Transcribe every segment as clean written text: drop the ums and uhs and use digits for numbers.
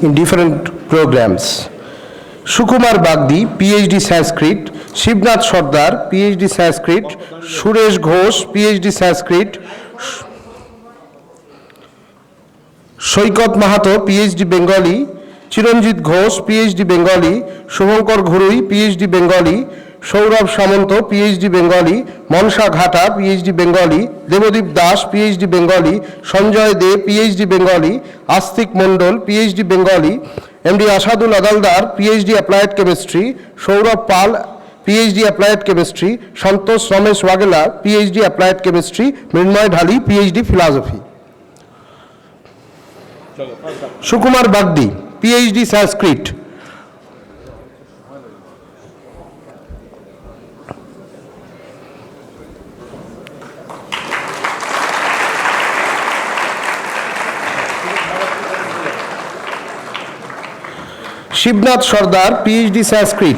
in different programs. Sukumar Bagdi, PhD Sanskrit, Shivnath Sardar, PhD Sanskrit, Suresh Ghosh, PhD Sanskrit, Shoikat Mahato, PhD Bengali, Chiranjit Ghosh, PhD Bengali, Shubhankar Ghurui, PhD Bengali, Saurabh Samanto, PhD Bengali, Mansha Ghata, PhD Bengali, Devadip Das, PhD Bengali, Sanjay De, PhD Bengali, Astik Mondol, PhD Bengali, MD Ashadul Adaldar, PhD Applied Chemistry, Saurabh Pal, PhD Applied Chemistry, Santosh Ramesh Wagela, PhD Applied Chemistry, Mrinmoy Dhali, PhD Philosophy. Sukumar Bagdi, PhD Sanskrit. Shivnath Sardar, PhD Sanskrit.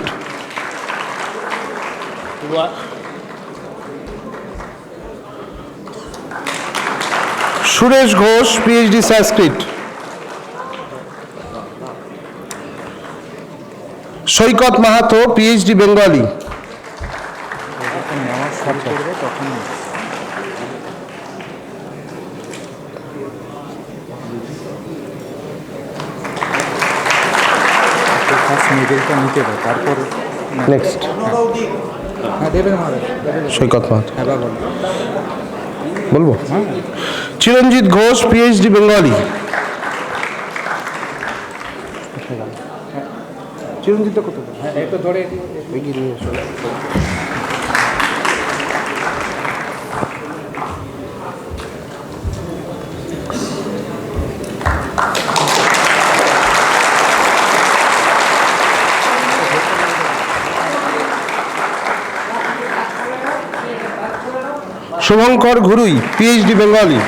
Suresh Ghosh, PhD Sanskrit. Shoikat Mahato, PhD Bengali. Next. Shoikat Mahato. বলবো Chiranjit Ghosh PhD Bengali Chiranjit কত একটু ধরে এগিয়ে নিয়ে এসো Shubhankar Ghurui PhD Bengali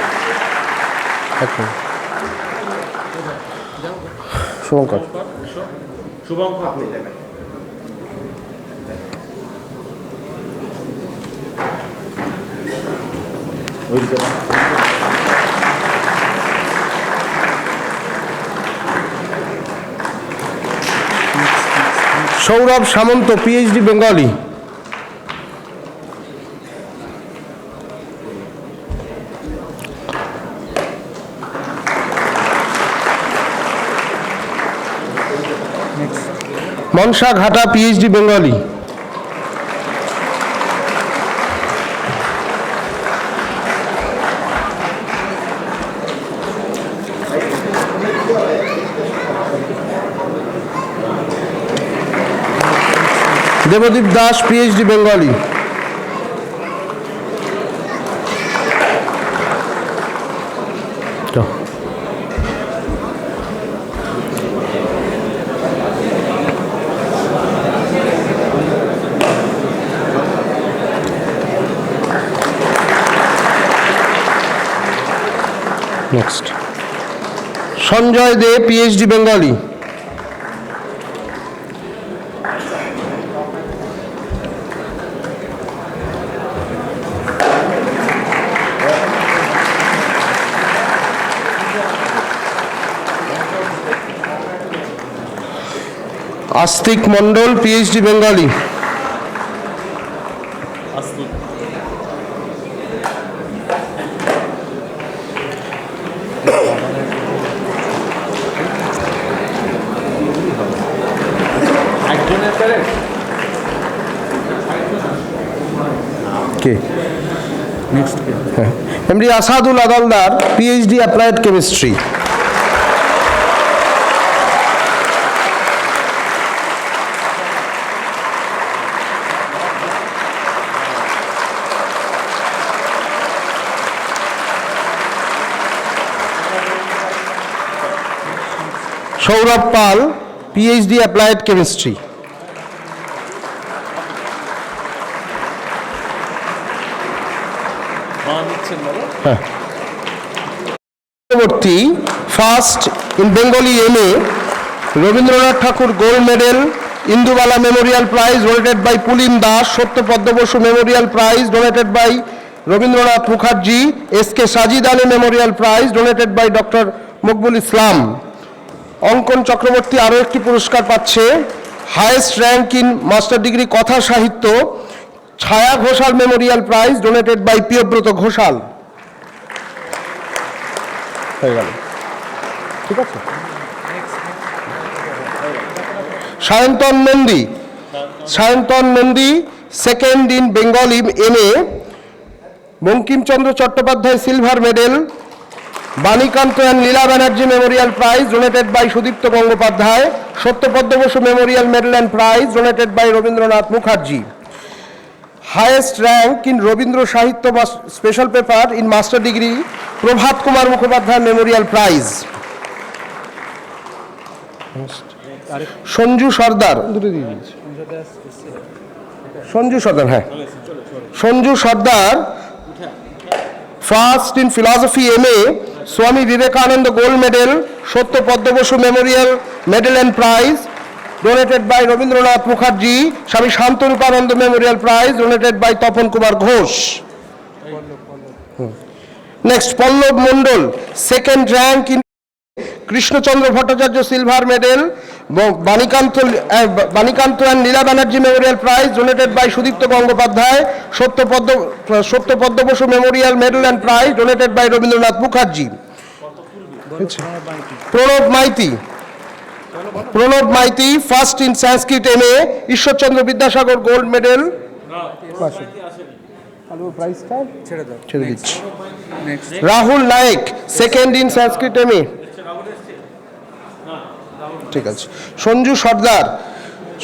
Shubhankar Sourav Samanta PhD Bengali Mansa Ghata PhD Bengali Debdip Das PhD Bengali next Sanjay De PhD Bengali Astik Mondal PhD Bengali next MD Asadul Adaldar PhD applied chemistry Sourav Pal PhD applied chemistry পরবর্তী first in Bengali MA Rabindranath Thakur gold medal Indubala memorial prize donated by Pulin Das সত্যপদ্ম Basu memorial prize donated by Rabindranath Mukherjee S K Sajid Ali memorial prize donated by doctor Maqbul Islam Ankan Chakraborty আরও একটি পুরস্কার পাচ্ছে, highest rank in master degree কথা সাহিত্য, Chhaya Ghoshal memorial prize donated by Priyabrata Ghoshal. হয়ে গেল, ঠিক আছে। Sayantan Nandi second in Bengali MA, Bankimchandra Chattopadhyay silver medal, Banikanta and Leela Banerjee memorial prize donated by Sudipta Gangopadhyay, Satyapadma Basu memorial medal and prize donated by Rabindranath Mukherjee. Highest rank in Rabindra Sahitya special paper in master degree, Prabhat Kumar Mukhopadhyay memorial prize. Sanju Sardar, হ্যাঁ, Sanju Sardar first in philosophy MA, Swami Vivekananda gold medal, Satyapadma Basu memorial medal and prize donated by Rabindranath Mukherjee. Swami Shantarupananda memorial prize donated by Tapan Kumar Ghosh. Next, Pallab Mondal second rank in Krishnachandra Bhattacharya silver medal, Banikanta and Leela Banerjee memorial prize donated by Sudipta Gangopadhyay, Satyapadma Basu memorial medal and prize donated by Rabindranath Mukherjee. Pranab Maity first in Sanskrit MA, Ishwarchandra Vidyasagar gold medal. Rahul Nayek second in Sanskrit MA, ঠিক আছে। সঞ্জু সর্দার,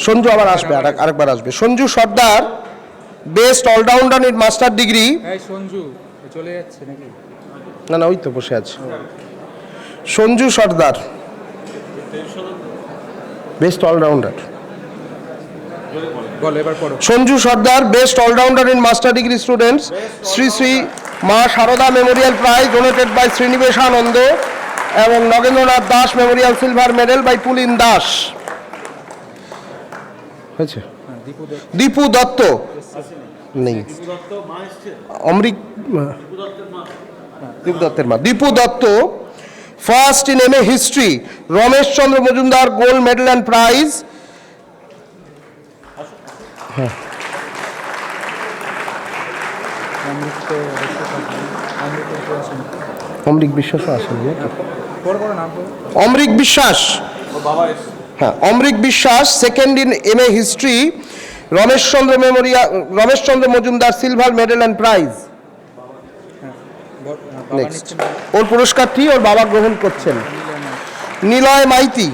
সঞ্জু আবার আসবে, আরেকবার আসবে। Sanju Sardar best allrounder in master degree. Sanju চলে যাচ্ছে নাকি? না, ওই তো বসে আছে। Sanju Sardar best allrounder. Sanju Sardar best allrounder in master degree students, Shri Shri Ma Sarada memorial prize donated by Srinibeshananda এবং Nagendranath Das memorial silver medal by Pulin Das. হয়েছে। দীপু দত্ত নেই, অমৃত দীপু দত্তের মা। Dipu Dutta first in MA history, Ramesh Chandra Majumdar gold medal and prize. Amrit বিশ্বাসও আসেন, অমৃত বিশ্বাস, হ্যাঁ, Amrit Biswas second in MA history, Rameshchandra Majumdar silver medal and prize. Next, ওর পুরস্কারটি ওর বাবা গ্রহণ করছেন। Niloy Maity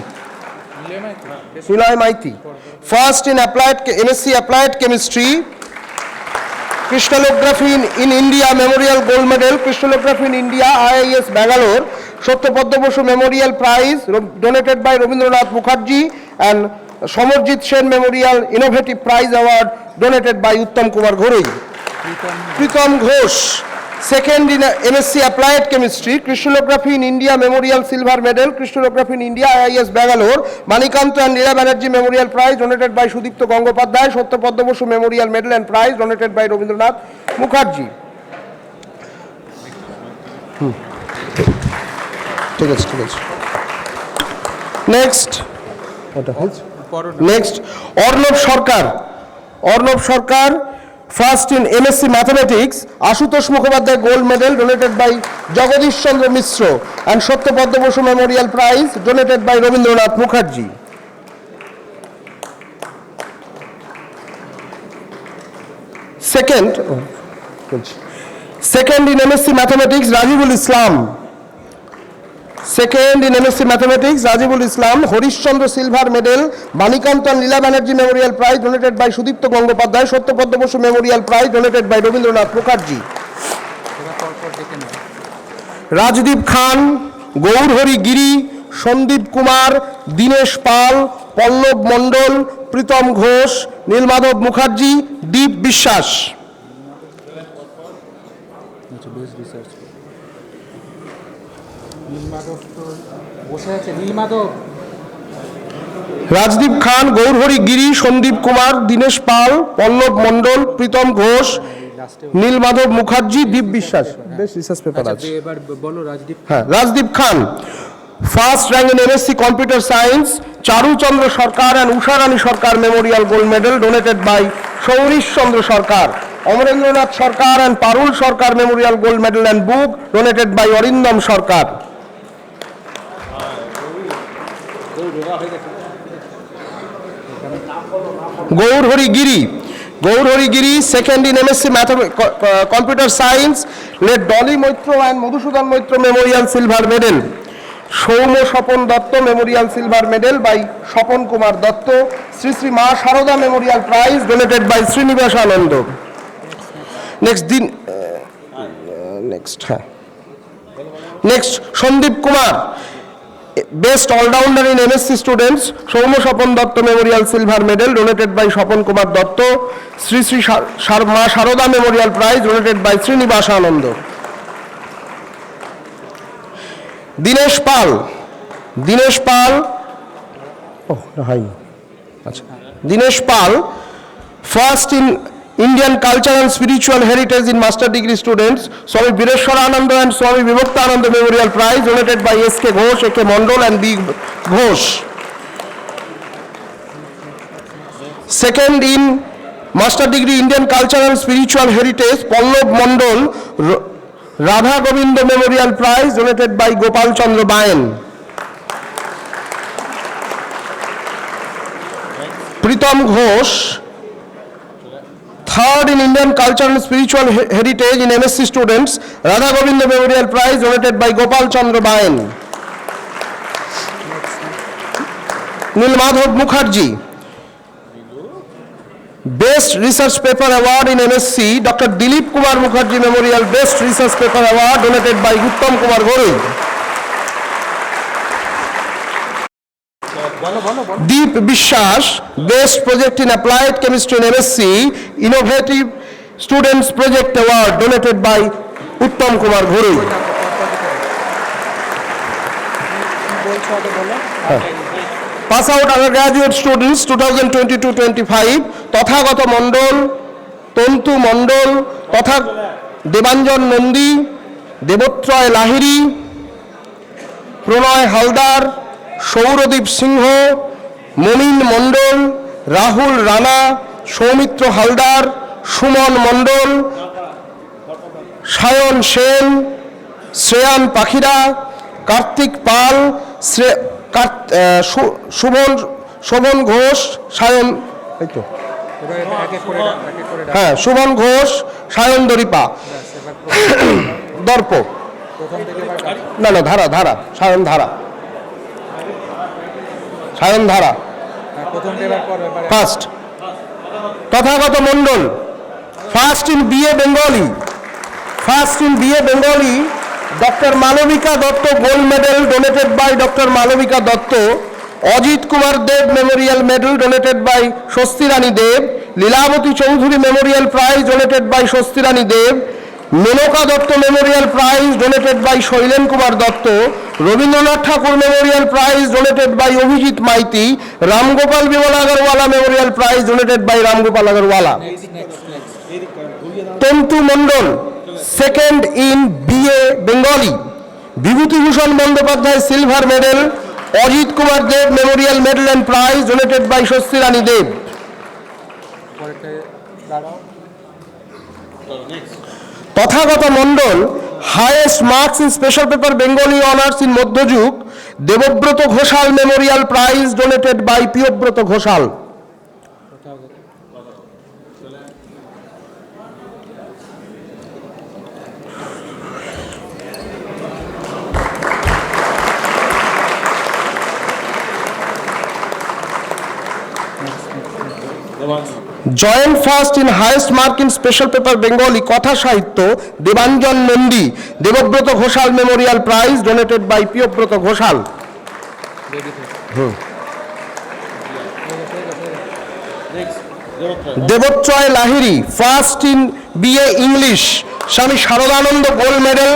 first in MSc applied chemistry, crystallography in India memorial gold medal, crystallography in India IIS Bangalore, Satyapadma Basu memorial prize donated by Rabindranath Mukherjee and Samarjit Sen memorial innovative prize award donated by Uttam Kumar Ghorai. Pritam Ghosh second in MSc applied chemistry, crystallography in India memorial silver medal, crystallography in India IIS Bangalore, Banikanta and Leela Banerjee memorial prize donated by Sudipta Gangopadhyay, Satyapadma Basu memorial medal and prize donated by Rabindranath Mukherjee. ঠিক আছে। Next, Arnab Sarkar first in MSc mathematics, Ashutosh Mukhopadhyay gold medal donated by Jagadish Chandra Mishra and Satyapadma Basu memorial prize donated by Rabindranath Mukherjee. Second in MSc mathematics Rajibul Islam, second in MSc mathematics Rajibul Islam, Harishchandra silver medal, Banikanta Leela Banerjee memorial prize donated by Sudipta Gangopadhyay, Satyapadma Basu memorial prize donated by Rabindranath Mukherjee. Rajdeep Khan, Gourhari Giri, Sandip Kumar, Dinesh Pal, Pallab Mondal, Pritam Ghosh, Nilmadhab Mukherjee, Dip Biswas. Rajdeep Khan, Gourhari Giri, Sandip Kumar, Dinesh Pal, Pallab Mondal, Pritam Ghosh, Nilmadhab Mukherjee, Dip বিশ্বাস। বেশ research paper আছে। এবার বলো রাজদীপ। হ্যাঁ, রাজদীপ খান First rank in MSc Computer Science, Charu Chandra Sarkar and Usha Rani Sarkar Memorial Gold Medal donated by Shaurish Chandra Sarkar. Amarendranath Sarkar and Parul Sarkar Memorial Gold Medal and book donated by Arindam Sarkar. Gaur Hari Giri, second in MSc Computer Science, led Dolly Moitro and Madhusudan Moitro Memorial Silver Medal. Shoumo Shapon Datto Memorial Silver Medal by Shapon Kumar Datto. Sri Sri Ma Sharoda Memorial Prize donated by Srinivas Anando. Next, Shandip Kumar, Best All-Rounder in MSc Students, Shoumo Shapon Datto Memorial Silver Medal donated by Shapon Kumar Datto. Sri Sri Ma Sharoda Memorial Prize donated by Srinivas Anando. Dinesh Pal, first in Indian Culture and Spiritual Heritage in Master Degree Students, Swami Bireshwarananda and Swami Vivektananda Memorial Prize donated by S.K. Ghosh, A.K. Mondol and B. Ghosh. Second in Master Degree Indian Culture and Spiritual Heritage, Pallab Mondol, Radha Govinda Memorial Prize donated by Gopal Chandra Bayan. Pritam Ghosh, third in Indian Culture and Spiritual Heritage in MSc Students, Radha Govinda Memorial Prize donated by Gopal Chandra Bayan. Nilmadhav Mukherjee, Best Research Paper Award in MSc, Dr. Dilip Kumar Mukherjee Memorial Best Research Paper Award donated by Uttam Kumar Ghori. Deep Bishas, Best Project in Applied Chemistry in MSc, Innovative Students Project Award donated by Uttam Kumar Ghori. Pass out undergraduate students 2022-25, Tathagata Mondol, Tontu Mondol, Debanjan Nandi, Debotroy Lahiri, Pronoy Haldar, Shauradip Singho, Momin Mondol, Rahul Rana, Soumitra Haldar, Sumon Mondol, Shayan Sen, Shreyan Pakhira, Kartik Pal, Sovan Ghosh, Sayan Sovan Ghosh, Sayan Daripa, দর্প ধারা সায়ন ধারা first. Tathagata Mondal, first in BA Bengali, Dr. Malavika Datta Gold Medal donated by Dr. Malavika Datta. Ajit Kumar Dev Memorial Medal donated by Shasti Rani Dev. Lilavati Chaudhuri Memorial Prize donated by Shasti Rani Dev. Menoka Datta Memorial Prize donated by Shailen Kumar Datta. Rabindranath Thakur Memorial Prize donated by Abhijit Maiti. Ramgopal Bimal Agarwala Memorial Prize donated by Ramgopal Agarwala. Tontu Mondol, second in BA Bengali, Vibhuti Bhushan Bandyopadhyay Silver Medal, Ajit Kumar Dev Memorial Medal and Prize donated by Shasti Rani Dev. Tathagata Mondol, highest marks in Special Paper Bengali Honours in Madhyayug, Devobroto Ghoshal Memorial Prize donated by Piyobroto Ghoshal. Joint first in highest mark in Special Paper Bengali Kotha Sahitya, Debanjan Nandi, Devobroto Ghoshal Memorial Prize donated by Piyobroto Ghoshal. Debotroy Lahiri, first in BA English, Swami Sharodananda Gold Medal,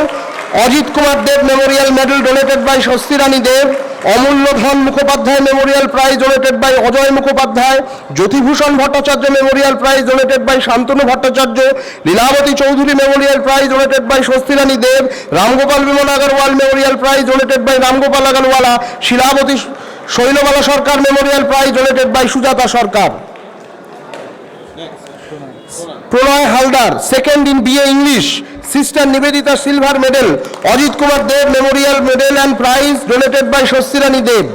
Ajit Kumar Dev memorial medal donated by Swasti Rani Deb, Amulya Dhan Mukhopadhyay memorial prize donated by Ajay Mukhopadhyay, Jyotibhushan Bhattacharya memorial prize donated by Shantanu Bhattacharya, Lilabati Chowdhury memorial prize donated by Swasti Rani Deb, Ramgopal Bimal Agarwal memorial prize donated by Ramgopal Agarwala, Shilabati Shailabala Sarkar memorial prize donated by Sujata Sarkar. Pranay Haldar second in BA English, Sister Nivedita silver medal, Ajit Kumar Dev memorial medal and prize donated by Swasti Rani Deb.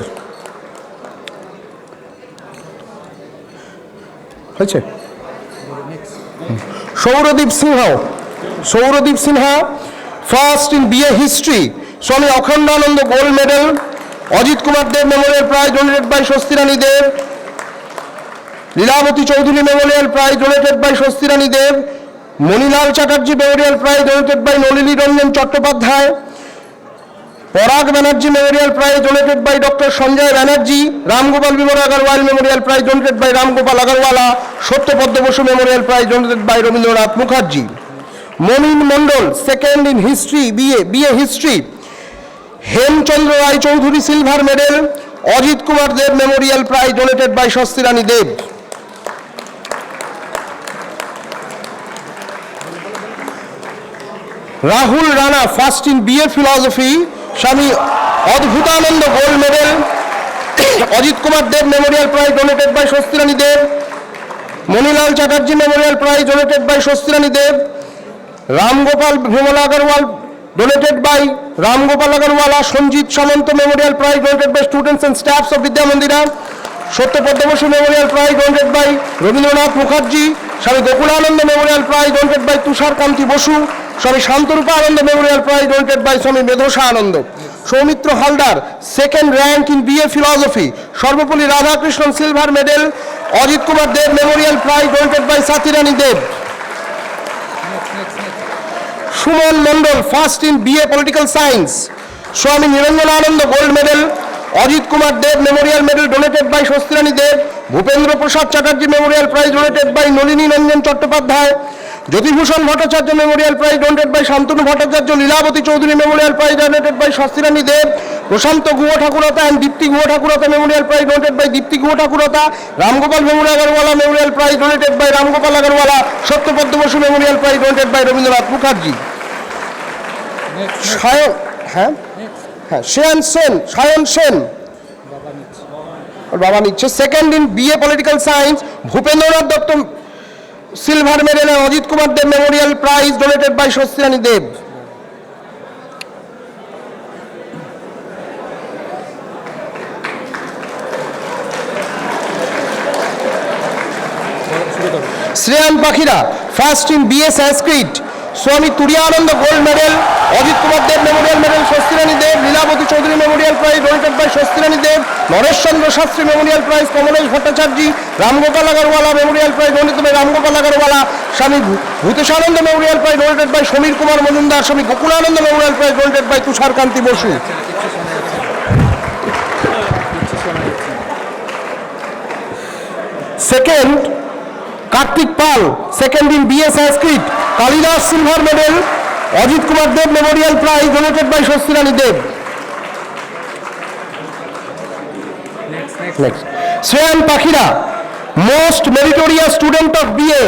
হয়েছে? Sourodip Sinha first in BA history, Swami Akhandananda gold medal, Ajit Kumar Dev memorial prize donated by Swasti Rani Deb, Lilabati Chowdhury memorial prize donated by Swasti Rani Deb, Manilal Chatterjee memorial prize donated by Nalini Ranjan Chattopadhyay, Parag Banerjee memorial prize donated by doctor Sanjay Banerjee, Ramgopal Bimal Agarwal memorial prize donated by Ramgopal Agarwala, Satyapadma Basu memorial prize donated by Rabindranath Mukherjee. Momin Mondal second in history BA history, Hemchandra Roy Chowdhury silver medal, Ajit Kumar Dev memorial prize donated by Swasti Rani Deb. Rahul Rana first in BA philosophy, Swami Adbhutananda gold medal, Ajit Kumar Dev memorial prize donated by Swasti Rani Deb, Manilal Chatterjee memorial prize donated by Swasti Rani Deb, Ramgopal Bimal Agarwal donated by Ramgopal Agarwala, Sanjit Samanta memorial prize donated by students and staffs of Vidya Mandira, Satyapadma Basu memorial prize donated by Rabindranath Mukherjee, Swami Gokulananda memorial prize donated by Tushar Kanti Basu, Swami Shantarupa Ananda memorial prize donated by Swami Medhosa Ananda. Soumitra Haldar second rank in BA philosophy, Sarvepalli Radhakrishnan silver medal, Ajit Kumar Dev memorial prize donated by Sathi Rani Deb. Suman Mondal first in BA political science, Swami Niranjanananda gold medal, Ajit Kumar Dev memorial medal donated by Swasti Rani Deb, Bhupendra Prasad Chatterjee memorial prize donated by Nalini Ranjan Chattopadhyay, Jyotibhushan Bhattacharya memorial prize donated by Shantanu Bhattacharya, Lilabati Chowdhury memorial prize donated by Swasti Rani Deb, Prashanta Guha Thakurta and Dipti Guha Thakurta memorial prize donated by Dipti Guha Thakurta, Ramgopal Bimal Agarwala memorial prize donated by Ramgopal Agarwala, Satyapadma Basu memorial prize donated by Rabindranath Mukherjee. Sayan Sen বাবা নিচ্ছে second in BA political science, Bhupendranath Dutta silver medal, Ajit Kumar Dev memorial prize donated by Swasti Rani Deb. Shreyan পাখিরা first in BA Sanskrit, Swami Turiyananda gold medal, Ajit Kumar Dev memorial medal Swasti Rani Deb, Lilabati Chowdhury memorial prize donated by Swasti Rani Deb, Nareshchandra Shastri memorial prize Kamlesh Bhattacharya, Ramgopal Agarwala memorial prize donated by Ramgopal Agarwala, Swami Bhuteshananda memorial prize donated by Samir Kumar Majumdar, Swami Gokulananda memorial prize donated by Tushar Kanti Basu. Second Kartik Pal second in BA Sanskrit, Kalidas silver medal, Ajit Kumar Dev memorial prize donated by Swasti Rani Deb. Shreyan Pakhira most meritorious student of BA,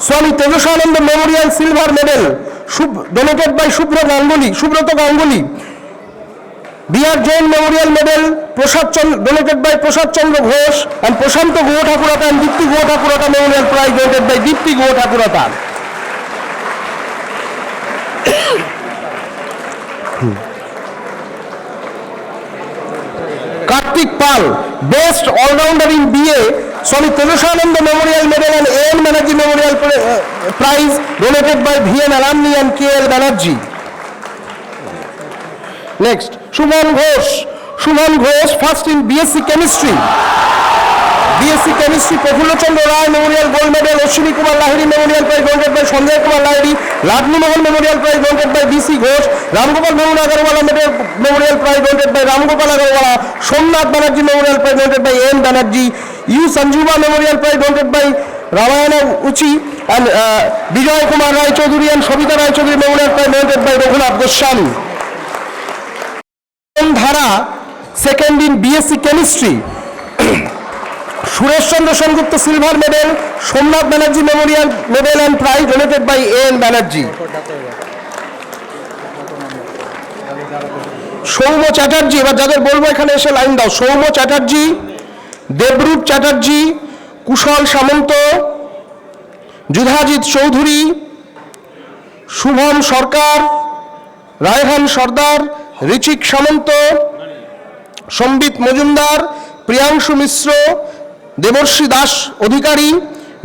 Swami Tejasananda memorial silver medal donated by Subrata Ganguly, BR Jain memorial medal donated by Prasad Chandra Ghosh and Prashanta Guha Thakurta and Dipti Guha Thakurta memorial prize donated by Dipti Guha Thakurta. Kartik Pal best allrounder in BA, Swami Tejasananda memorial medal and N Banerjee memorial prize donated by VN alumni and KL Banerjee. Next Suman Ghosh first in BSc chemistry, Prafullachandra Ray memorial gold medal, Ashwini Kumar Lahiri memorial prize donated by Sanjay Kumar Lahiri, Ladli Mohan memorial prize donated by BC Ghosh, Ramgopal Bimal Agarwala memorial prize donated by Ramgopal Agarwala, Somnath Banerjee memorial prize donated by N Banerjee, U Sanjiva memorial prize donated by Ramayan Uchi and Bijay Kumar Ray Chowdhury and Sabita Ray Chowdhury memorial prize donated by Raghunath Goswami. Dhara second in BSc chemistry Suresh Chandra Sengupta silver medal, Somnath Banerjee memorial medal and prize donated by N Banerjee. Soumya Chatterjee, এবার যাদের বলবো এখানে এসে line দাও। সৌম্য চ্যাটার্জি, দেবরূপ চ্যাটার্জি, কুশল সামন্ত, যুধাজিৎ চৌধুরী, শুভম সরকার, রায়হান সর্দার, ঋচিক সামন্ত, সম্বিত মজুমদার, প্রিয়াংশু মিশ্র, দেবর্ষী দাস অধিকারী,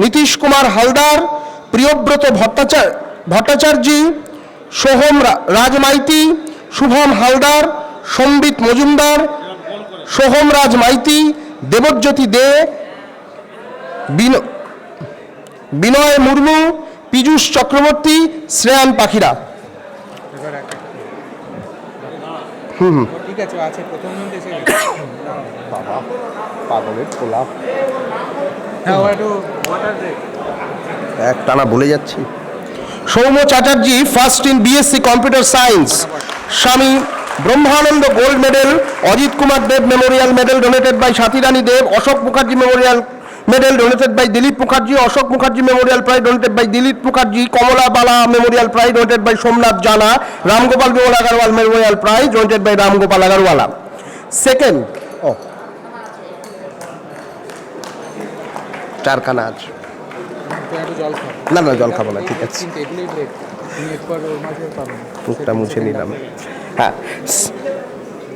নীতিশ কুমার হালদার, প্রিয়ব্রত ভট্টাচার্য, সোহম রাজমাইতি, শুভম হালদার, সম্বিত মজুমদার, সোহম রাজ মাইতি, দেবজ্যোতি দে, বিনয় মুর্মু, পীযূষ চক্রবর্তী, শ্রেয়ান পাখিরা। এবার ঠিক আছে, আছে প্রথম মিনিট এসে বাবা পাগলের পোলা, হ্যাঁ ও একটু ওয়াটার ব্রেক। এক টানা বলে যাচ্ছি। Soumya Chatterjee first in BSc computer science, Swami Brahmananda gold medal, Ajit Kumar Dev memorial medal donated by Sathi Rani Deb, Ashok Mukherjee memorial medal donated by Dilip Mukherjee, Ashok Mukherjee memorial prize donated by Dilip Mukherjee, Kamala Bala memorial prize donated by Somnath Jana, Ramgopal Bimal Agarwal memorial prize donated by Ramgopal Agarwala. Second চারখানা আছে, তো একটু জল খাও। না না জল খাবো না, ঠিক আছে, কিন্তু এগুলোই ব্রেক, তুমি একবার ওর মাঝে পাবেন। মুখটা মুছে নিলাম। হ্যাঁ,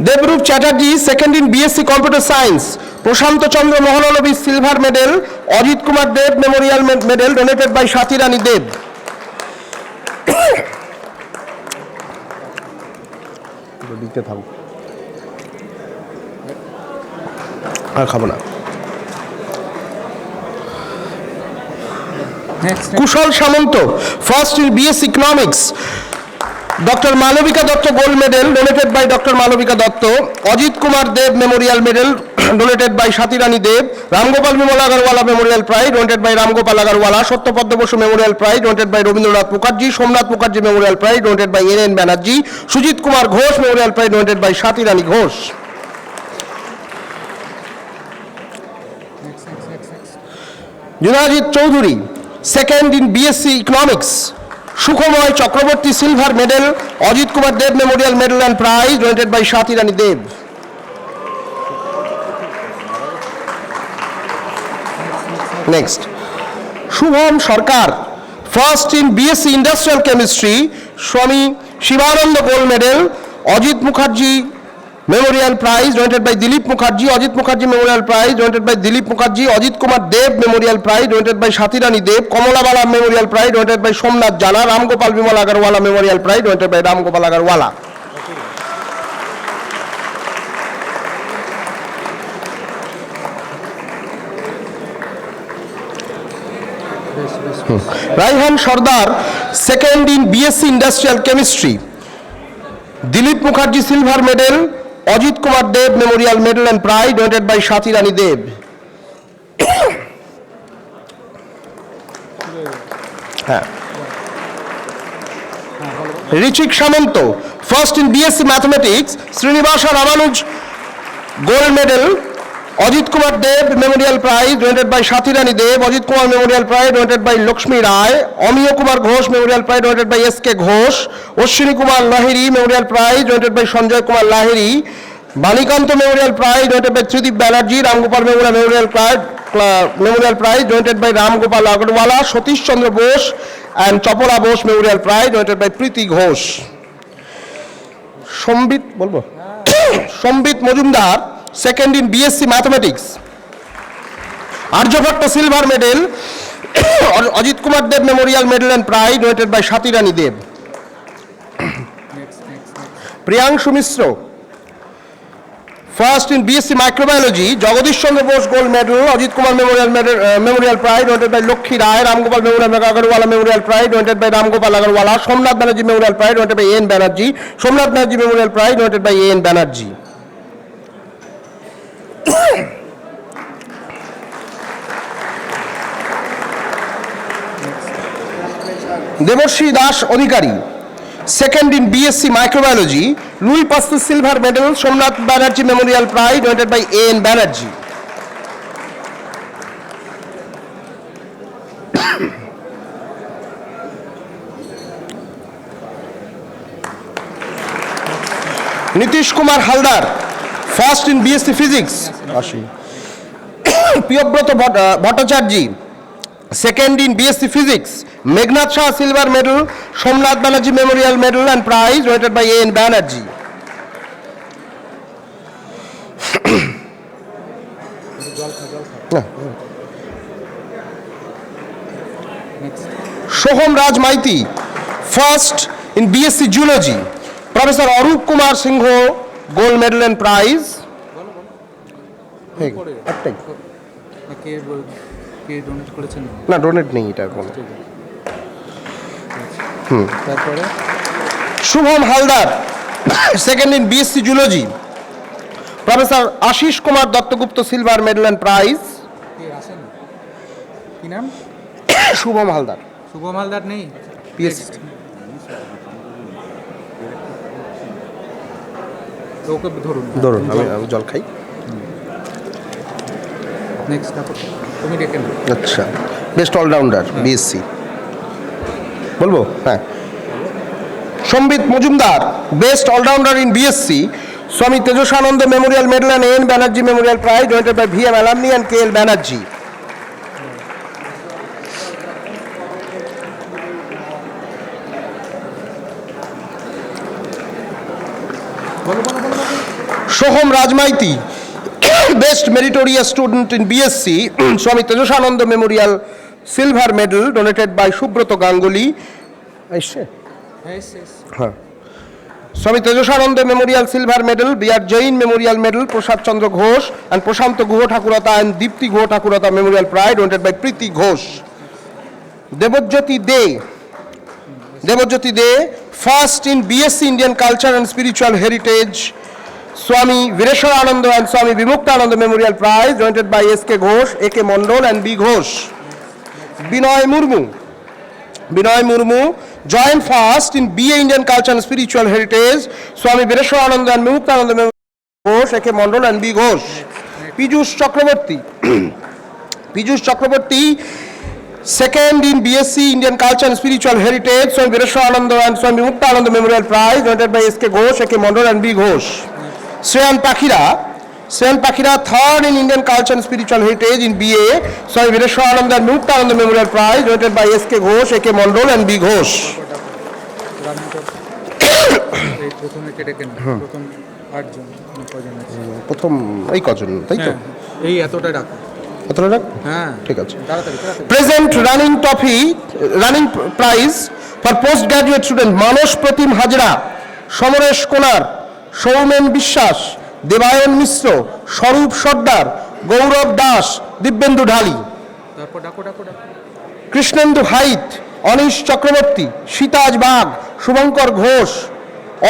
Debrup Chatterjee second in BSc computer science, Prashanta Chandra Mahalanobis silver medal, Ajit Kumar Dev memorial medal donated by Sathi Rani Deb. দিতে থাকো, আর খাবো না। Kushal Samanta first in BSc economics, doctor Malabika Dutta gold medal donated by doctor Malabika Dutta, Ajit Kumar Dev memorial medal donated by Sathi Rani Deb, Ramgopal Bimal Agarwala memorial prize donated by Ramgopal Agarwala, Satyapadma Basu memorial prize donated by Rabindranath Mukherjee, Somnath Mukherjee memorial prize donated by N N Banerjee, Sujit Kumar Ghosh memorial prize donated by Sathi Rani Ghosh. Yudhajit Chowdhury second in BSc economics, Sukhamoy Chakraborty silver medal, Ajit Kumar Dev memorial medal and prize donated by Sathi Rani Deb. Next, Shubham Sarkar first in BSc industrial chemistry, Swami Shivananda gold medal, Ajit Mukherjee memorial prize donated by Dilip Mukherjee, Ajit Mukherjee memorial prize donated by Dilip Mukherjee, Ajit Kumar Dev memorial prize donated by Sathi Rani Deb, Kamala Bala memorial prize donated by Somnath Jana, Ramgopal Bimal Agarwala memorial prize donated by Ramgopal Agarwala. Raihan Sardar second in BSc industrial chemistry, Dilip Mukherjee silver medal, Ajit Kumar Dev memorial medal and prize donated by Sathi Rani Deb. হ্যাঁ, Richik Samanta first in BSc mathematics, Srinivasa Ramanuja gold medal, Ajit Kumar Dev memorial prize donated by Sathi Rani Deb, Ajit Kumar memorial prize donated by Lakshmi Ray, Amiya Kumar Ghosh memorial prize donated by S K Ghosh, Ashwini Kumar Lahiri memorial prize donated by Sanjay Kumar Lahiri, Banikanta memorial prize donated by Tridip Banerjee, Ramgopal memorial prize donated by Ramgopal Agarwala, Satish Chandra Bose and Chapala Bose memorial prize donated by Priti Ghosh. Sambit Majumdar second in BSc mathematics, Aryabhatta silver medal, Ajit Kumar Dev memorial medal and prize donated by Sathi Rani Deb. Priyanshu Mishra first in BSc microbiology, Jagadish Chandra Bose gold medal, Ajit Kumar memorial prize donated by Lakshmi Ray, Ramgopal memorial Agarwala memorial prize donated by Ramgopal Agarwala, Somnath Banerjee memorial prize donated by N Banerjee, Somnath Banerjee memorial prize donated by N Banerjee. Debashree Das Adhikari Second in BSc Microbiology, Louis Pasteur Silver Medal, Somnath Banerjee Memorial Prize, donated by A.N. Banerjee. Nitish Kumar Haldar, first in BSc Physics. Priyabrat Bhattacharjee, second in BSc Physics. Meghnad Shah Silver Medal, Somnath Banerjee Memorial Medal and Prize, donated by A.N. Banerjee. Next Shoham Raj Maiti, first in BSc Zoology. Professor Arup Kumar Singho, Gold Medal and Prize. Hey, একটাই। না, কে donate করেছেন? না, donate নেই এটা কোনো। ঠিক আছে। তারপরে Shubham Haldar, second in BSc Zoology. Professor Ashish Kumar Dattagupta Silver Medal and Prize. কে আসেন? কি নাম? Shubham Haldar, শুভম হালদার নেই? BSc। ওকে ধরুন। ধরুন, আমি জল খাই। নেক্সট তুমি ডেকে নাও। আচ্ছা, বেস্ট অলরাউন্ডার BSc বলবো? হ্যাঁ। Sambit Majumdar, best allrounder in BSc, Swami Tejasananda memorial medal and A.N. Banerjee memorial prize, donated by VM Alumni and KL Banerjee. Soham Rajmaiti, best meritorious student in BSc, Swami Tejasananda memorial silver medal, donated by Subrata Ganguly. হ্যাঁ। Swami Tejasananda memorial silver medal, B.R. Jain memorial medal, Prasad Chandra Ghosh and Prashanta Guha Thakurta and Dipti Guha Thakurta memorial prize, donated by Priti Ghosh. Debjyoti they, first in BSc Indian culture and spiritual heritage, Swami Vireshwarananda and Swami বিমুক্তানন্দ memorial prize, donated by S.K. Ghosh, A.K. Mondal and B. Ghosh. Binay Murmu, joined first in BA Indian Culture and Spiritual Heritage, Swami Bireshwarananda and Muktananda Ghosh, A.K. Mondol and B. Ghosh. Piyush Chakraborty, second in BSc Indian Culture and Spiritual Heritage, Swami Bireshwarananda and Swami Muktananda Memorial Prize, donated by S.K. Ghosh, A.K. Mondol and B. Ghosh. Sreyan Pakhira, third in Indian Culture and Spiritual Heritage in BA, Swami Bireshwarananda and Muktananda Memorial Prize, donated by S.K. Ghosh, A.K. Mondol and B. Ghosh. প্রথমে কেটে কেন প্রথম 8 জন না কজন আছে? প্রথম এই কজন, তাই তো? এই এতটা রাখো। কতটা রাখ? হ্যাঁ, ঠিক আছে। তাড়াতাড়ি। Present running prize for post graduate student Manas Pratim Hazra, Samaresh Konar, Soumen বিশ্বাস, দেবায়ন মিশ্র, স্বরূপ সর্দার, গৌরব দাস, দিব্যেন্দু ঢালি। তারপর ডাকো। কৃষ্ণেন্দু হাইত, অনিশ চক্রবর্তী, সীতাজ বাগ, শুভঙ্কর ঘোষ,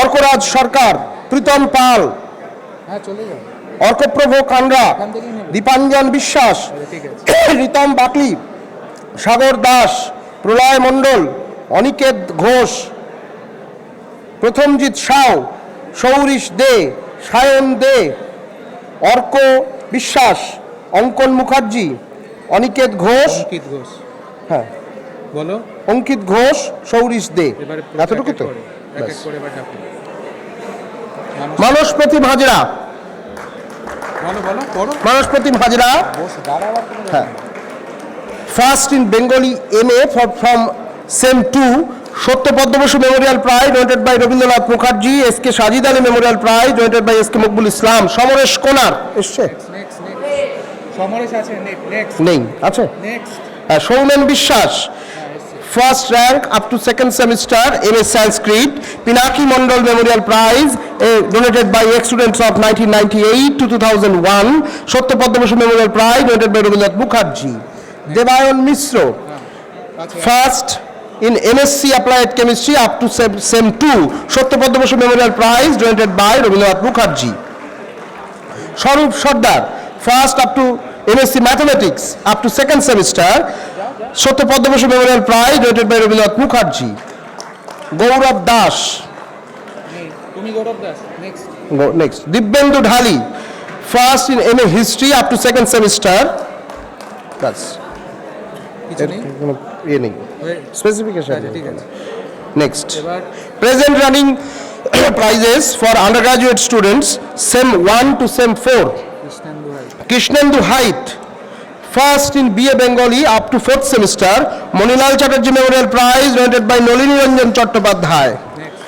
অর্করাজ সরকার, প্রীতম পাল, হ্যাঁ চলে যাও। অর্কপ্রভ কান্ডা, দীপাঞ্জন বিশ্বাস, ঠিক আছে। রিতম বাকলি, সাগর দাস, প্রলয় মণ্ডল, অনিকেত ঘোষ, প্রথমজিৎ সাউ, সৌরিশ দে, সায়ন দে, অর্ক বিশ্বাস, অঙ্কন মুখার্জি, অনিকেত ঘোষ, অঙ্কিত ঘোষ। হ্যাঁ বলো। অঙ্কিত ঘোষ, সৌরিশ দে। এবারে এতটুকু তো? এক এক করে এবার ডাকো। মানস প্রতিম হাজরা, বলো পড়ো। মানস প্রতিম হাজরা, বস দাঁড়াবার কোনো হ্যাঁ। First in Bengali MA from sem 2, Satyapadma Basu memorial prize, donated by Rabindranath Mukherjee, S.K. Sajid Ali memorial prize, donated by S.K. Maqbul Islam. Samaresh Konar এসছে? নেক্সট সমরেশ আছে। নেক্সট নেই, আছে। Soumen Biswas, first rank up to second semester MA Sanskrit, Pinaki Mondal memorial prize, donated by ex students of 1998 to 2001, Satyapadma Basu memorial prize, donated by Rabindranath Mukherjee. Debayan Mishra, first in MSc Applied Chemistry up to SEM 2, Satyapadma Basu memorial prize, donated by Rabindranath Mukherjee. Swarup Sardar, first up to MSc Mathematics up to second semester, Satyapadma Basu memorial prize, donated by Rabindranath Mukherjee. গৌরব দাস। তুমি Gourab Das next. Next Dibyendu Dhali, first in MA history up to second semester. ব্যাস, কিছু নেই কোনো ইয়ে নেই, হয়ে- specification. আচ্ছা ঠিক আছে নেক্সট, এবার present running prizes for undergraduate students SEM 1 to SEM 4. Krishnendu ভাই Krishnendu Height, first in BA Bengali up to 4th semester. Monilal Chatterjee Memorial Prize donated by Nolini Ranjan Chattopadhyay. Next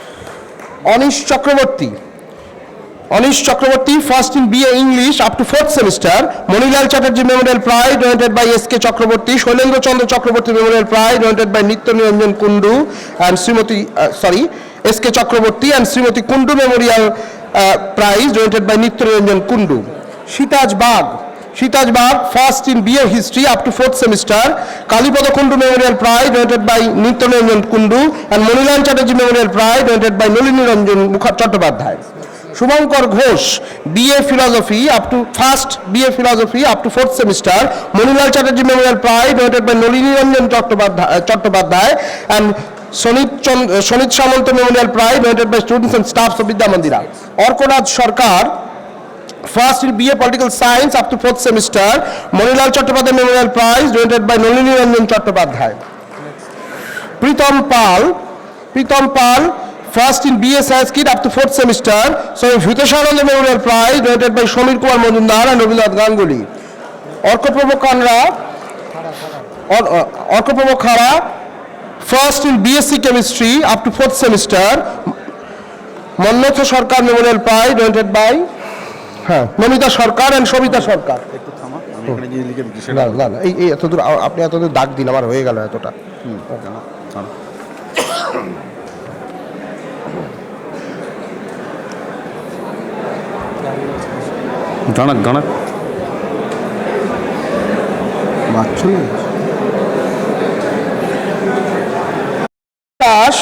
Anish Chakraborty, first in BA English up to 4th semester. Monilal Chatterjee Memorial Prize donated by SK Chakraborty. Shoilendra Chandra Chakraborty Memorial Prize donated by Nitya Niranjan Kundu and SK Chakraborty and Srimati Kundu Memorial Prize donated by Nitya Niranjan Kundu. Shitaj Bagh, first in BA History up to 4th semester. Kalipada Kundu Memorial Prize donated by Nitya Niranjan Kundu and Monilal Chatterjee Memorial Prize donated by Nolini Ranjan Chattopadhyay. Shubhankar Ghosh, BA Philosophy up to BA Philosophy up to 4th semester. Monilal Chatterjee Memorial Prize donated by Nolini Ranjan Chattopadhyay and Sonit Samanta Memorial Prize donated by students and staffs of Vidya Mandira. Orkonad Sarkar, first in BA Political Science up to 4th semester. Monilal Chattopadhyay Memorial Prize donated by Nolini Ranjan Chattopadhyay. Pritam Pal, first in BA Sanskrit up to 4th semester. So Bhuteshananda Memorial Prize donated by Shomir Kumar Majumdar and Rabindranath Ganguly. Orkoprabha Khara, first in BSc Chemistry up to 4th semester. Mannatha Sarkar Memorial Prize donated by Namita Sarkar and Shobita Sarkar. একটু থামা, আমি এখানে গিয়ে লিখে দিচ্ছি না সেটা। না এই এতদূর আপনি এতদূর দাগ দিন, আমার হয়ে গেল এতটা। কেন? থাম। গানা বাচ্চা নেই? দাস,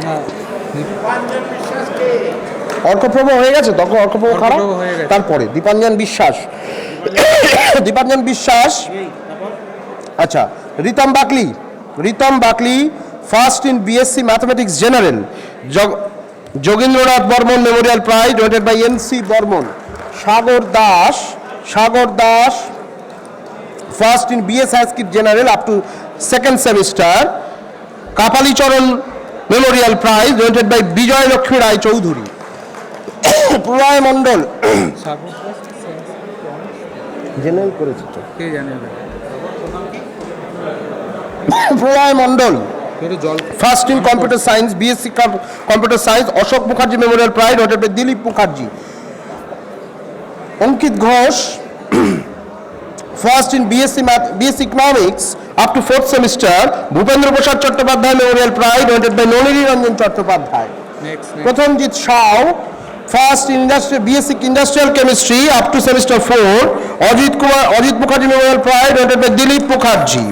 না অর্কপ্রভ হয়ে গেছে, তখন অর্কপ্রভ খারাপ, অর্কপ্রভ হয়ে গেছে। তারপরে দীপাঞ্জন বিশ্বাস, আচ্ছা Ritam Bakli, first in BSc mathematics general. Jogendranath Barman memorial prize donated by NC Barman. Sagar Das, first in BA Sanskrit general up to second semester. Kapalicharan memorial prize donated by Bijay Lakshmi Ray Chowdhury. Pralay Mondal, Sagar general করেছে তো, কে জানে না প্রলয় মণ্ডল, তোর জল first in computer science BSc computer science. Ashok Mukherjee memorial prize donated by Dilip Mukherjee. Ankit Ghosh, first in BSc economics up to 4th semester. Bhupendra Prasad Chattopadhyay memorial prize donated by Nalini Ranjan Chattopadhyay. Next Prathamjit Shaw, first BSc industrial chemistry up to semester 4. Ajit Mukherjee memorial prize donated by Dilip Mukherjee.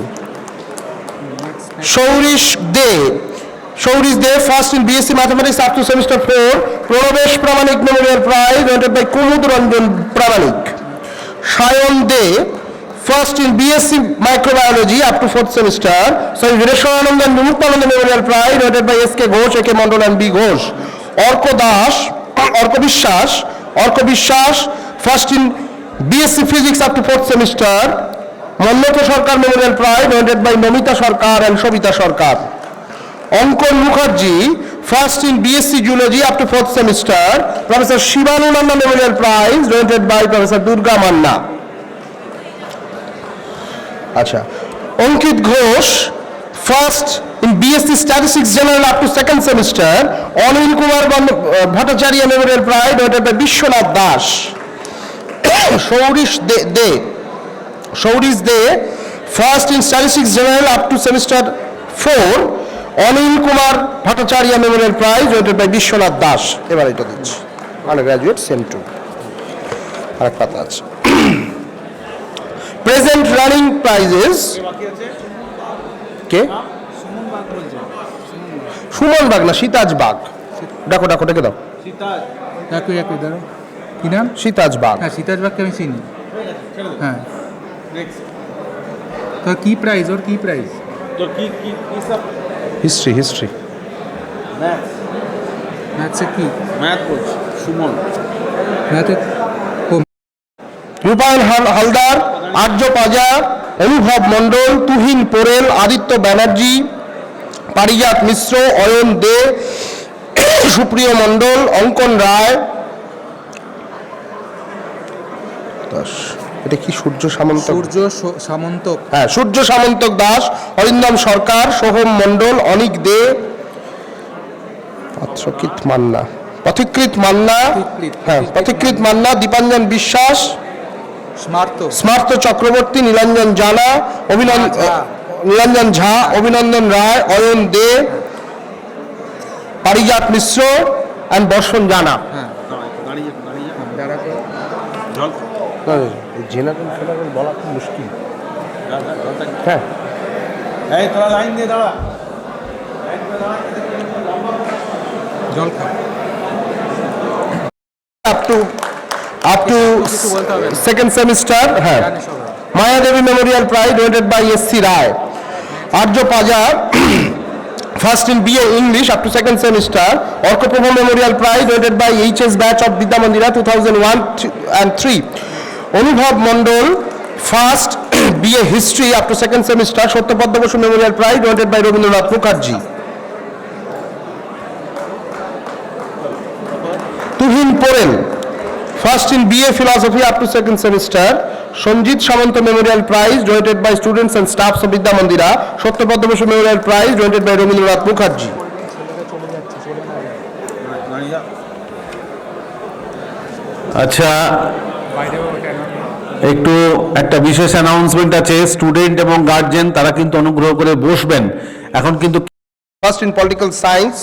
Sourish De, first in BSc mathematics up to semester 4. Pranabesh Pramanik memorial prize donated by Kumud Ranjan Pramanik. Sayan De, first in BSc microbiology up to 4th semester. Vireshwarananda and Vimuktananda memorial prize donated by SK Ghosh, AK Mondal and B Ghosh. Arka Biswas, first in BSc physics up to 4th semester. Mannat Sarkar memorial prize donated by Namita Sarkar and Sabita Sarkar. Ankan Mukherjee, first in BSc zoology up to 4th semester. Professor Shivananda memorial prize donated by professor Durga Manna. আচ্ছা, Ankit Ghosh, first in BSc statistics general up to second semester. Anil Kumar Bhattacharya memorial prize donated by Biswanath Das. Sourish De, first in statistics general up to semester 4. Anil Kumar Bhattacharya memorial prize donated by Biswanath Das. এবার এটা দিচ্ছি undergraduate SEM 2, আরেক পাতা আছে. Present running prizes কে? সুমন বাগ না, Sitaj bug. ডাকো ডেকে দাও. একই ধরো কি নাম? সিতাজ বাগ. হ্যাঁ সীতাজ বাগকে আমি চিনি। হ্যাঁ তোর কি প্রাইজ? ওর কি প্রাইজ? তোর কি সব হিস্ট্রি ম্যাথসে কি? Math coach Suman. ম্যাথে রূপায়ণ হালদার, আর্য পাজা, অনুভব মণ্ডল, তুহিন পোরেল, আদিত্য ব্যানার্জি, পারিজাত মিশ্র, অয়ন দে, সুপ্রিয় মণ্ডল, অঙ্কন রায় দাস। এটা কি সূর্য সামন্ত? সূর্য সামন্তক, হ্যাঁ, সূর্য সামন্তক দাস, অরিন্দম সরকার, সোহম মণ্ডল, অনিক দে, পথকৃত মান্না, হ্যাঁ, পথিকৃত মান্না, দীপাঞ্জন বিশ্বাস, স্মার্ত চক্রবর্তী, নীলাঞ্জন জানা, নীলাঞ্জন ঝা, অভিনন্দন রায়, অয়ন দে, পারিজাত মিশ্র অ্যান্ড বর্ষণ জানা। হ্যাঁ দাঁড়িয়ে দাঁড়িয়ে যারা করে জল জেনারেল ফেডারেল বলা খুব মুশকিল। জল থাক। হ্যাঁ, এই তোরা লাইন দিয়ে দাঁড়া। জল খাও। up to কিছু বলতে হবে না। second semester, হ্যাঁ, জানে সবাই। Mayadevi memorial prize donated by S.C. Ray, Arya Paja first in BA English up to second semester, Arkaprabha memorial prize donated by HS batch of Vidya Mandira 2001 and 3, Anubhav Mondal first BA history up to second semester, Satyapadma Basu memorial prize donated by Rabindranath Mukherjee, Tuhin Porel first in BA philosophy up to second semester, Sanjit Samanta memorial prize donated by students and staffs of Vidya Mandira, Satyapadma Basu memorial prize donated by Rabindranath Mukherjee. দাঁড়িয়ে যা। আচ্ছা, বাইরে ওটা না। একটু একটা বিশেষ announcement আছে। স্টুডেন্ট এবং গার্জেন তারা কিন্তু অনুগ্রহ করে বসবেন। এখন কিন্তু first in political science,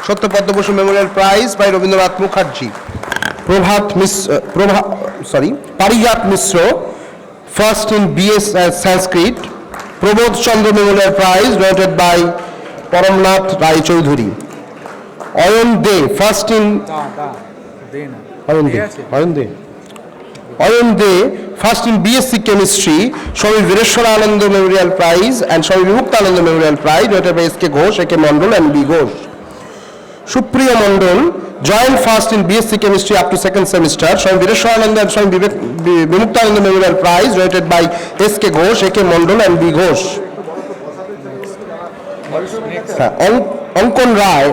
Satyapadma Basu memorial prize by Rabindranath Mukherjee, Parijat Mishra first in BA Sanskrit, Prabodh Chandra memorial prize donated by Paramnath Roy Chowdhury, Ayan De first in দে না। Ayan De first in BSc chemistry, Swami Bireshwarananda memorial prize and Swami বিমুক্তানন্দ memorial prize donated by SK Ghosh, AK Mondal and B Ghosh, Supriyo Mondal joined first in BSc chemistry up to second semester, Swami Vireshwarananda and Swami Vimuktananda Memorial Prize donated by SK Ghosh, AK Mondol and B Ghosh. Ankon Rai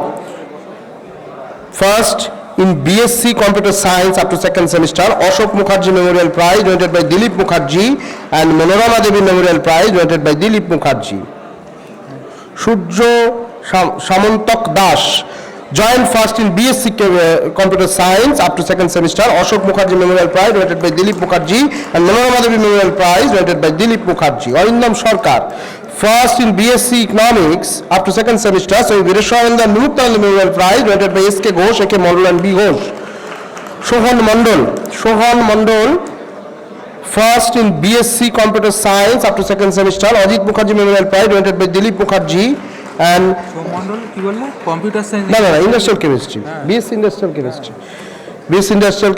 first in BSc Computer Science up to second semester, Ashok Mukherjee Memorial Prize donated by Dilip Mukherjee and Manorama Devi Memorial Prize donated by Dilip Mukherjee. Surjo Samantak Das joined first in BSc Computer Science up to second semester, Ashok Mukherjee Memorial Prize donated by Dilip Mukherjee and Manorama Devi Memorial Prize donated by Dilip Mukherjee. Arindam Sarkar first in BSc Economics up to second semester, so Vireshwarananda and Vimuktananda Memorial Prize donated by SK Ghosh, AK Mondol and B Ghosh. Sohan Mondol first in BSc Computer Science up to second semester, Ajit Mukherjee Memorial Prize donated by Dilip Mukherjee and Mondal কি বললে? Computer science no, industrial chemistry, BSc industrial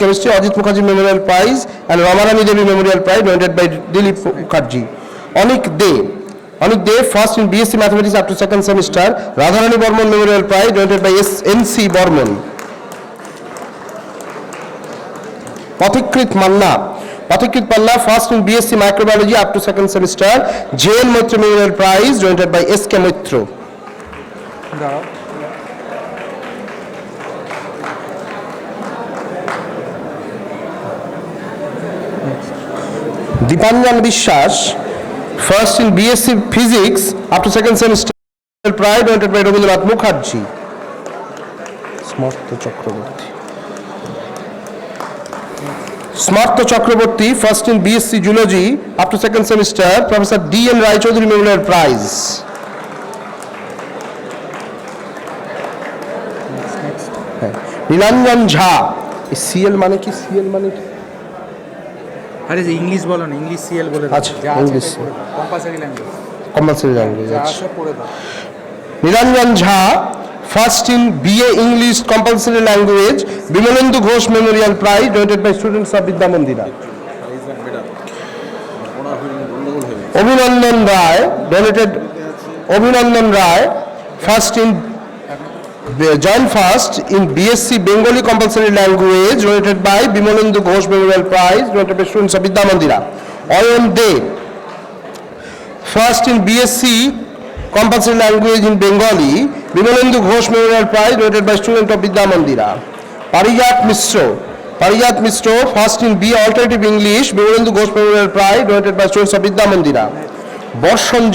chemistry, Ajit Mukherjee Memorial Prize and Ramarani Devi Memorial Prize donated by Dilip Mukherjee. Anik De first in BSc Mathematics up to second semester, Radharani Burman Memorial Prize donated by NC Burman. Pathikrit Manna first in BSc Microbiology up to second semester, JN Moitra Memorial Prize donated by SK Moitra. দাঁড়াও। Dipanjan Vishwas first in BSc Physics up to second semester, Prize donated by Rabindranath Mukherjee. Smartha Chakraborty first in BSc Zoology up to second semester, Professor D.N. Rai Chaudhary Memorial Prize. Nilanjan Jha, CL মানে কি? আরে English বলো না, English CL বলে দাও। আচ্ছা, যা আছে ইংলিশ পড়ে দাও। Compulsory language compulsory language. যা আছে পড়ে দাও। নীলাঞ্জন ঝা first in BA English compulsory language, Bimalendu Ghosh Memorial Prize donated by students of Vidya Mandira. Abhinandan Rai first in joined first in BSc Bengali compulsory language donated by Bimalendu Ghosh Memorial Prize donated by students of Vidya Mandira. On day first in BSc compulsory language in Bengali Bimalendu Ghosh Memorial Prize donated by students of Vidya Mandira. Parijat Mishro first in B alternative English Bimalendu Ghosh Memorial Prize donated by students of Vidya Mandira. Borshan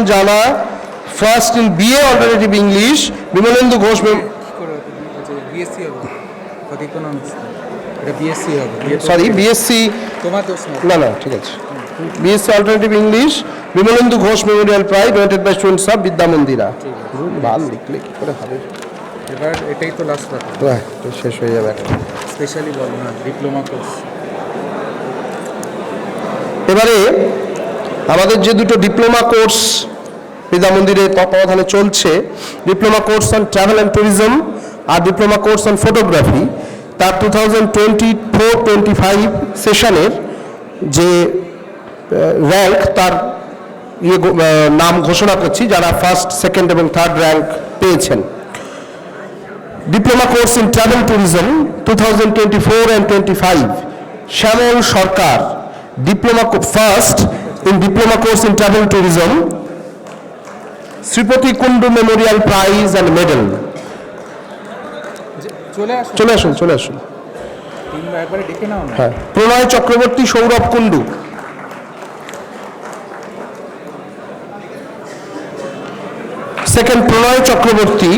Jana first in BA alternative English Bimalendu Ghosh BSc হবে কত economics এটা BSc হবে sorry BSc তোমার দোষ না না ঠিক আছে BSc alternative English Bimalendu Ghosh Memorial Prize donated by students of Vidya Mandira. ভালো লিখলে কি করে হবে এবার এটাই তো লাস্ট কথা তো শেষ হয়ে যাবে স্পেশালি বলো না ডিপ্লোমা কোর্স এবারে আমাদের যে দুটো ডিপ্লোমা কোর্স বিদ্যা মন্দিরে তত্ত্বাবধানে চলছে diploma course on travel and tourism আর ডিপ্লোমা কোর্স অন ফটোগ্রাফি তার 2024-25 সেশনের যে র্যাঙ্ক তার নাম ঘোষণা করছি যারা ফার্স্ট সেকেন্ড এবং থার্ড র্যাঙ্ক পেয়েছেন diploma course in travel tourism 2024 and 25 Shyamal Sarkar diploma first in diploma course in travel tourism Sripati Kundu Memorial Prize and Medal. চলে আসো চলে আসুন তিনবার একবারে ডেকে নাও না হ্যাঁ Pranay Chakraborty Sourav Kundu second Pranay Chakraborty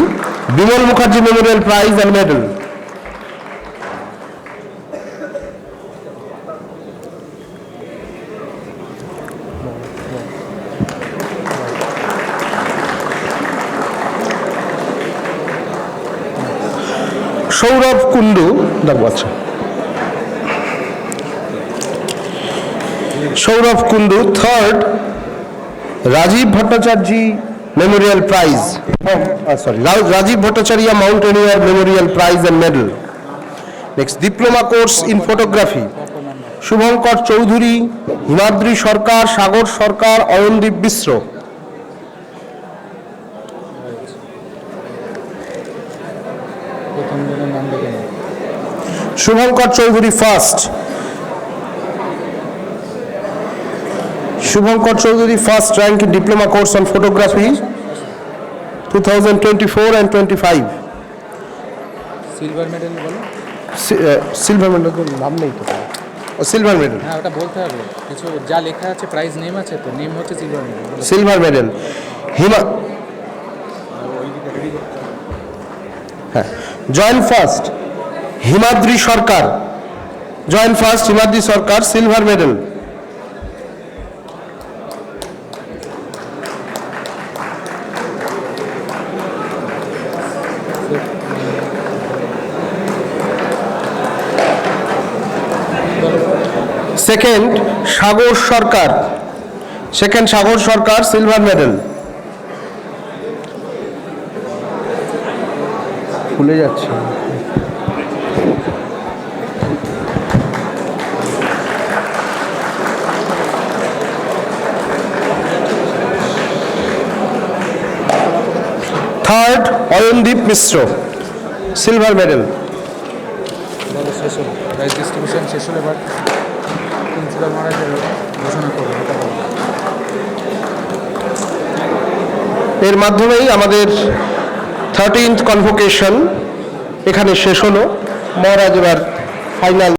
Bimal Mukherjee memorial prize and medal Sourav Kundu দেখো আচ্ছা Sourav Kundu third Rajib Bhattacharya memorial prize sorry Rajib Bhattacharya mountaineer memorial prize and medal next diploma course in photography Subhankar Chowdhury Himadri Sarkar Sagar Sarkar Ayandeep Mishra প্রথম জনের নাম ডেকে নাও Subhankar Chowdhury first Shubhankar Chaudhary first rank in diploma course on photography 2024 and 25 silver medal বলো silver medal নাম নেই তো সিলভার মেডেল হ্যাঁ ওটা বলতে হবে কিছু যা লেখা আছে প্রাইজ নেম আছে তো নেম হচ্ছে সিলভার মেডেল সিলভার মেডেল হ্যাঁ জয়েন্ট ফার্স্ট হিমাদ্রি সরকার জয়েন্ট ফার্স্ট হিমাদ্রি সরকার সিলভার মেডেল সেকেন্ড সাগর সরকার সিলভার মেডেল ভুলে যাচ্ছে থার্ড অয়নদীপ মিশ্র সিলভার মেডেল বলো শেষ হলো প্রাইজ ডিস্ট্রিবিউশন শেষ হলে এবার প্রিন্সিপাল মহারাজের ঘোষণা করবো এটা বলো এর মাধ্যমেই আমাদের 13th কনভোকেশন এখানে শেষ হলো মহারাজ এবার ফাইনাল